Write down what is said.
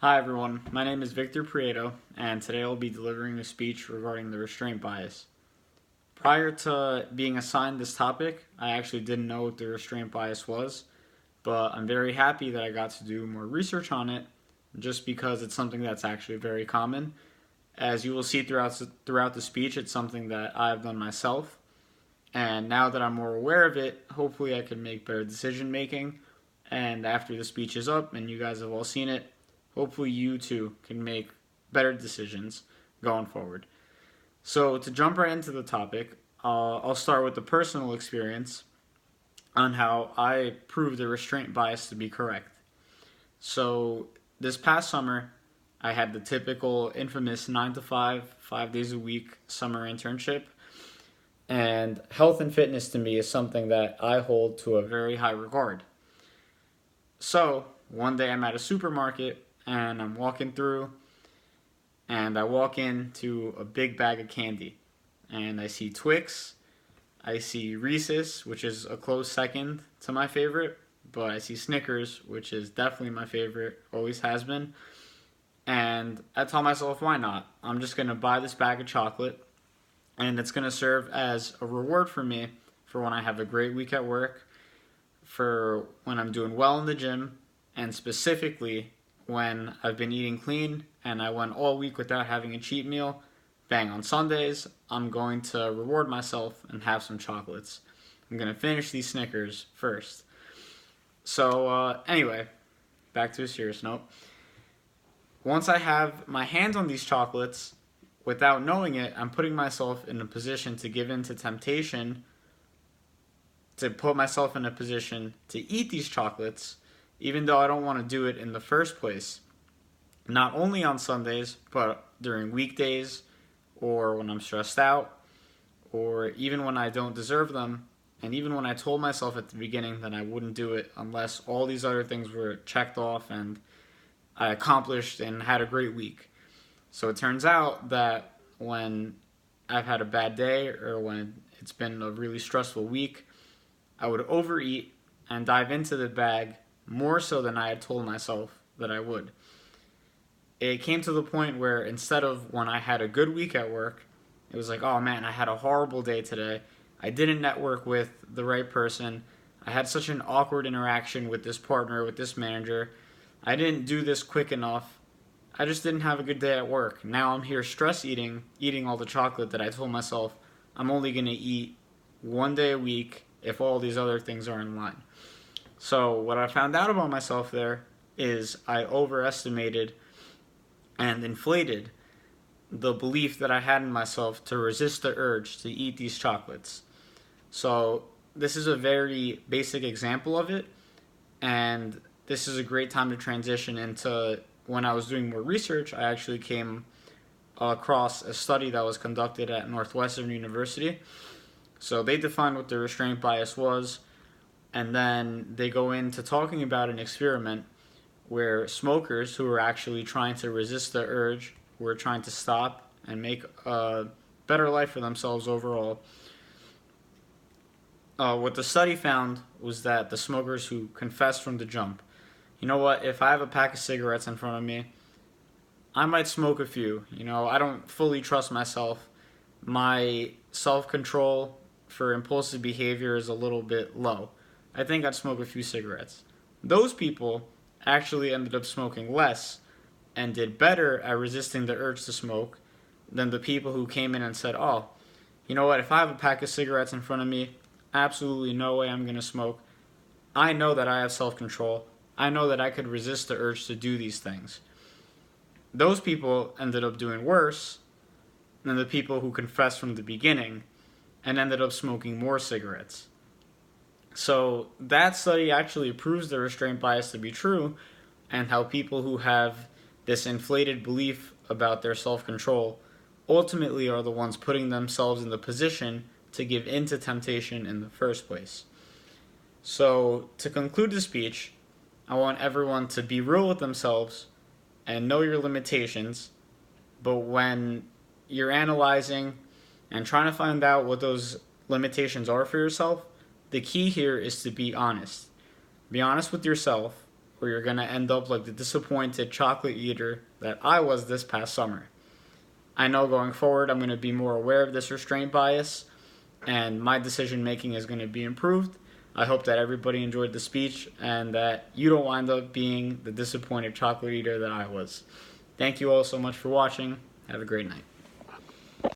Hi everyone, my name is Victor Prieto, and today I'll be delivering a speech regarding the restraint bias. Prior to being assigned this topic, I actually didn't know what the restraint bias was, but I'm very happy that I got to do more research on it just because it's something that's actually very common. As you will see throughout the speech, it's something that I've done myself, and now that I'm more aware of it, hopefully I can make better decision making. And after the speech is up and you guys have all seen it, hopefully you too can make better decisions going forward. So to jump right into the topic, I'll start with the personal experience on how I proved the restraint bias to be correct. So this past summer, I had the typical infamous 9 to 5 days a week summer internship. And health and fitness to me is something that I hold to a very high regard. So one day I'm at a supermarket and I'm walking through and I walk into a big bag of candy and I see Twix, I see Reese's, which is a close second to my favorite, but I see Snickers, which is definitely my favorite, always has been. And I tell myself, why not? I'm just going to buy this bag of chocolate and it's going to serve as a reward for me for when I have a great week at work, for when I'm doing well in the gym, and specifically when I've been eating clean and I went all week without having a cheat meal. Bang, on Sundays, I'm going to reward myself and have some chocolates. I'm going to finish these Snickers first. So, anyway, back to a serious note. Once I have my hands on these chocolates, without knowing it, I'm putting myself in a position to give in to temptation, to put myself in a position to eat these chocolates, even though I don't want to do it in the first place. Not only on Sundays, but during weekdays, or when I'm stressed out, or even when I don't deserve them, and even when I told myself at the beginning that I wouldn't do it unless all these other things were checked off and I accomplished and had a great week. So it turns out that when I've had a bad day or when it's been a really stressful week, I would overeat and dive into the bag more so than I had told myself that I would. It came to the point where instead of when I had a good week at work, it was like, oh man, I had a horrible day today. I didn't network with the right person. I had such an awkward interaction with this partner, with this manager. I didn't do this quick enough. I just didn't have a good day at work. Now I'm here stress eating all the chocolate that I told myself I'm only going to eat one day a week if all these other things are in line. So what I found out about myself there is I overestimated and inflated the belief that I had in myself to resist the urge to eat these chocolates. So this is a very basic example of it, and this is a great time to transition into when I was doing more research. I actually came across a study that was conducted at Northwestern University. So they defined what the restraint bias was, and then they go into talking about an experiment where smokers who were actually trying to resist the urge, who were trying to stop and make a better life for themselves overall, what the study found was that the smokers who confessed from the jump, you know what, if I have a pack of cigarettes in front of me, I might smoke a few. I don't fully trust myself. My self control for impulsive behavior is a little bit low. I think I'd smoke a few cigarettes. Those people actually ended up smoking less and did better at resisting the urge to smoke than the people who came in and said, oh, you know what, if I have a pack of cigarettes in front of me, absolutely no way I'm going to smoke. I know that I have self control. I know that I could resist the urge to do these things. Those people ended up doing worse than the people who confessed from the beginning and ended up smoking more cigarettes. So that study actually proves the restraint bias to be true, and how people who have this inflated belief about their self-control ultimately are the ones putting themselves in the position to give in to temptation in the first place. So to conclude the speech, I want everyone to be real with themselves and know your limitations, but when you're analyzing and trying to find out what those limitations are for yourself, the key here is to be honest. Be honest with yourself or you're going to end up like the disappointed chocolate eater that I was this past summer. I know going forward I'm going to be more aware of this restraint bias, and my decision making is going to be improved. I hope that everybody enjoyed the speech and that you don't wind up being the disappointed chocolate eater that I was. Thank you all so much for watching. Have a great night.